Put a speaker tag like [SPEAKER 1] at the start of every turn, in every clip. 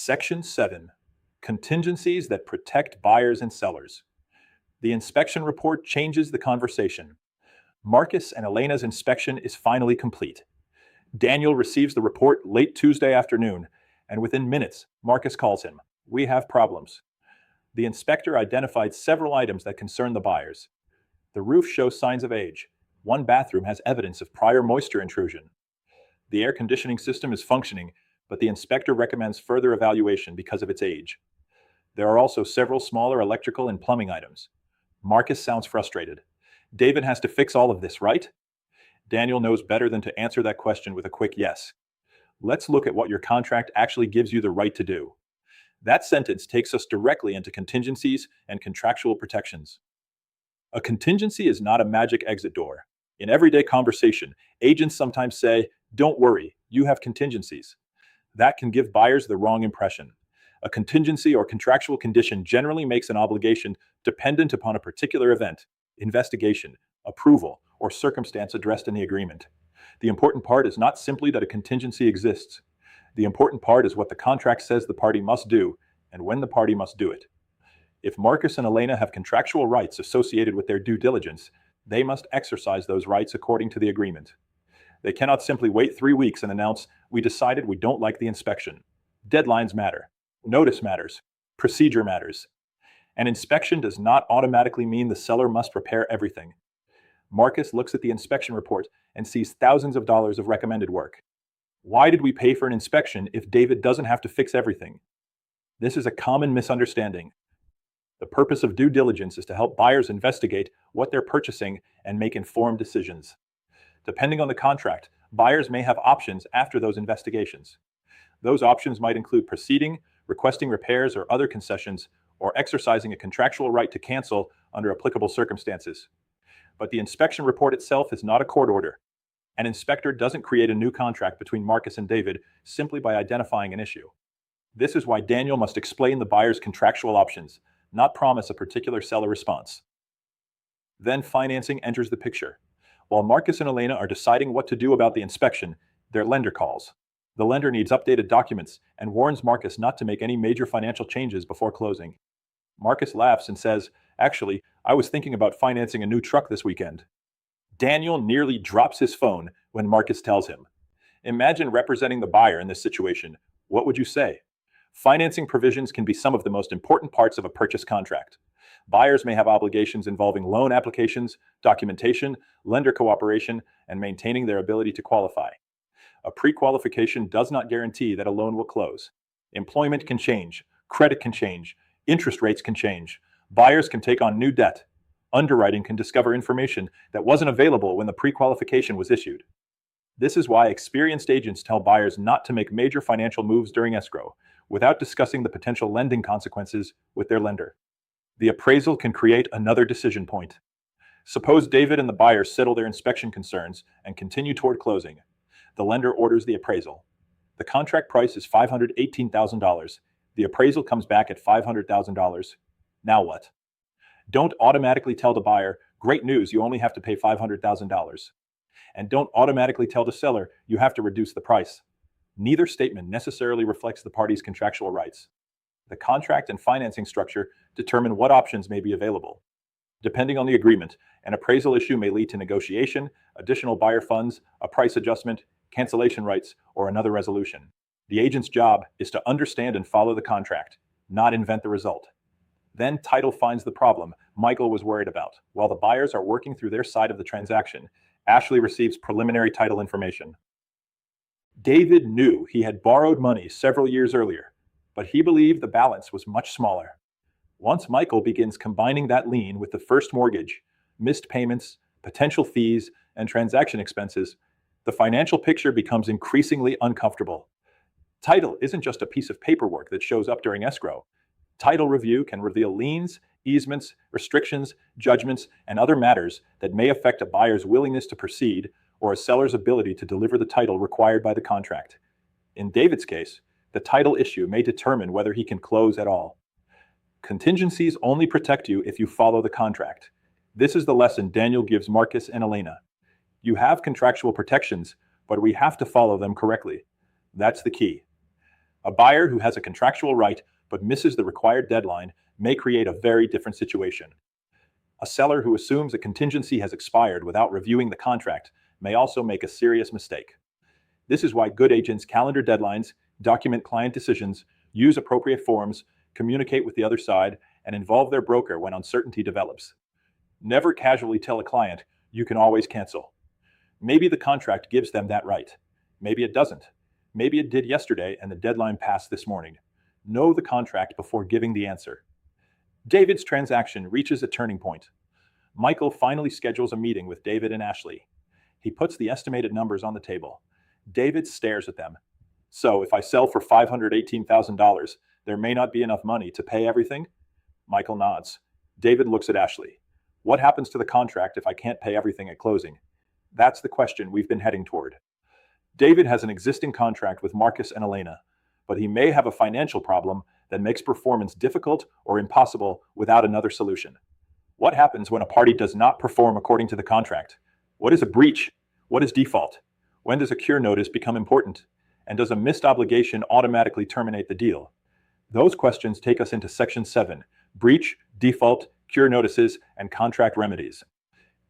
[SPEAKER 1] Section 7. Contingencies that protect buyers and sellers. The inspection report changes the conversation. Marcus and Elena's inspection is finally complete. Daniel receives the report late Tuesday afternoon, and within minutes, Marcus calls him. We have problems. The inspector identified several items that concern the buyers. The roof shows signs of age. One bathroom has evidence of prior moisture intrusion. The air conditioning system is functioning, but the inspector recommends further evaluation because of its age. There are also several smaller electrical and plumbing items. Marcus sounds frustrated. David has to fix all of this, right? Daniel knows better than to answer that question with a quick yes. Let's look at what your contract actually gives you the right to do. That sentence takes us directly into contingencies and contractual protections. A contingency is not a magic exit door. In everyday conversation, agents sometimes say, "Don't worry, you have contingencies." That can give buyers the wrong impression. A contingency or contractual condition generally makes an obligation dependent upon a particular event, investigation, approval, or circumstance addressed in the agreement. The important part is not simply that a contingency exists. The important part is what the contract says the party must do and when the party must do it. If Marcus and Elena have contractual rights associated with their due diligence, they must exercise those rights according to the agreement. They cannot simply wait 3 weeks and announce, "We decided we don't like the inspection." Deadlines matter. Notice matters. Procedure matters. An inspection does not automatically mean the seller must prepare everything. Marcus looks at the inspection report and sees thousands of dollars of recommended work. Why did we pay for an inspection if David doesn't have to fix everything? This is a common misunderstanding. The purpose of due diligence is to help buyers investigate what they're purchasing and make informed decisions. Depending on the contract, buyers may have options after those investigations. Those options might include proceeding, requesting repairs or other concessions, or exercising a contractual right to cancel under applicable circumstances. But the inspection report itself is not a court order. An inspector doesn't create a new contract between Marcus and David simply by identifying an issue. This is why Daniel must explain the buyer's contractual options, not promise a particular seller response. Then financing enters the picture. While Marcus and Elena are deciding what to do about the inspection, their lender calls. The lender needs updated documents and warns Marcus not to make any major financial changes before closing. Marcus laughs and says, "Actually, I was thinking about financing a new truck this weekend." Daniel nearly drops his phone when Marcus tells him. Imagine representing the buyer in this situation. What would you say? Financing provisions can be some of the most important parts of a purchase contract. Buyers may have obligations involving loan applications, documentation, lender cooperation, and maintaining their ability to qualify. A pre-qualification does not guarantee that a loan will close. Employment can change, credit can change, interest rates can change, buyers can take on new debt. Underwriting can discover information that wasn't available when the pre-qualification was issued. This is why experienced agents tell buyers not to make major financial moves during escrow without discussing the potential lending consequences with their lender. The appraisal can create another decision point. Suppose David and the buyer settle their inspection concerns and continue toward closing. The lender orders the appraisal. The contract price is $518,000. The appraisal comes back at $500,000. Now what? Don't automatically tell the buyer, "Great news, you only have to pay $500,000. And don't automatically tell the seller, "You have to reduce the price." Neither statement necessarily reflects the parties' contractual rights. The contract and financing structure determine what options may be available. Depending on the agreement, an appraisal issue may lead to negotiation, additional buyer funds, a price adjustment, cancellation rights, or another resolution. The agent's job is to understand and follow the contract, not invent the result. Then title finds the problem Michael was worried about. While the buyers are working through their side of the transaction, Ashley receives preliminary title information. David knew he had borrowed money several years earlier, but he believed the balance was much smaller. Once Michael begins combining that lien with the first mortgage, missed payments, potential fees, and transaction expenses, the financial picture becomes increasingly uncomfortable. Title isn't just a piece of paperwork that shows up during escrow. Title review can reveal liens, easements, restrictions, judgments, and other matters that may affect a buyer's willingness to proceed or a seller's ability to deliver the title required by the contract. In David's case, the title issue may determine whether he can close at all. Contingencies only protect you if you follow the contract. This is the lesson Daniel gives Marcus and Elena. You have contractual protections, but we have to follow them correctly. That's the key. A buyer who has a contractual right but misses the required deadline may create a very different situation. A seller who assumes a contingency has expired without reviewing the contract may also make a serious mistake. This is why good agents calendar deadlines, document client decisions, use appropriate forms, communicate with the other side, and involve their broker when uncertainty develops. Never casually tell a client, you can always cancel. Maybe the contract gives them that right. Maybe it doesn't. Maybe it did yesterday and the deadline passed this morning. Know the contract before giving the answer. David's transaction reaches a turning point. Michael finally schedules a meeting with David and Ashley. He puts the estimated numbers on the table. David stares at them. So, if I sell for $518,000, there may not be enough money to pay everything? Michael nods. David looks at Ashley. What happens to the contract if I can't pay everything at closing? That's the question we've been heading toward. David has an existing contract with Marcus and Elena, but he may have a financial problem that makes performance difficult or impossible without another solution. What happens when a party does not perform according to the contract? What is a breach? What is default? When does a cure notice become important? And does a missed obligation automatically terminate the deal? Those questions take us into Section 7, Breach, Default, Cure Notices, and Contract Remedies.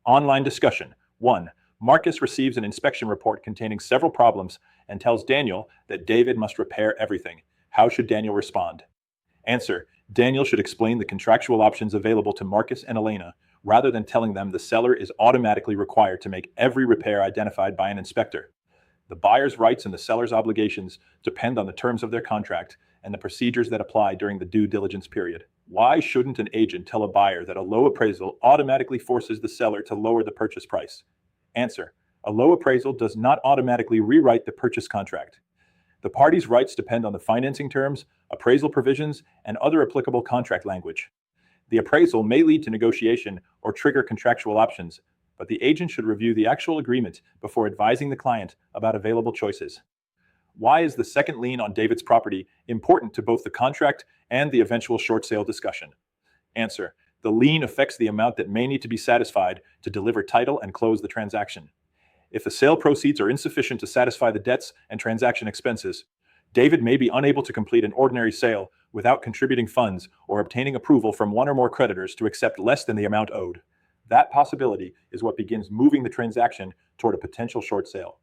[SPEAKER 1] Online discussion. 1. Marcus receives an inspection report containing several problems and tells Daniel that David must repair everything. How should Daniel respond? Answer. Daniel should explain the contractual options available to Marcus and Elena, rather than telling them the seller is automatically required to make every repair identified by an inspector. The buyer's rights and the seller's obligations depend on the terms of their contract and the procedures that apply during the due diligence period. Why shouldn't an agent tell a buyer that a low appraisal automatically forces the seller to lower the purchase price? Answer. A low appraisal does not automatically rewrite the purchase contract. The parties' rights depend on the financing terms, appraisal provisions, and other applicable contract language. The appraisal may lead to negotiation or trigger contractual options, but the agent should review the actual agreement before advising the client about available choices. Why is the second lien on David's property important to both the contract and the eventual short sale discussion? Answer. The lien affects the amount that may need to be satisfied to deliver title and close the transaction. If the sale proceeds are insufficient to satisfy the debts and transaction expenses, David may be unable to complete an ordinary sale without contributing funds or obtaining approval from one or more creditors to accept less than the amount owed. That possibility is what begins moving the transaction toward a potential short sale.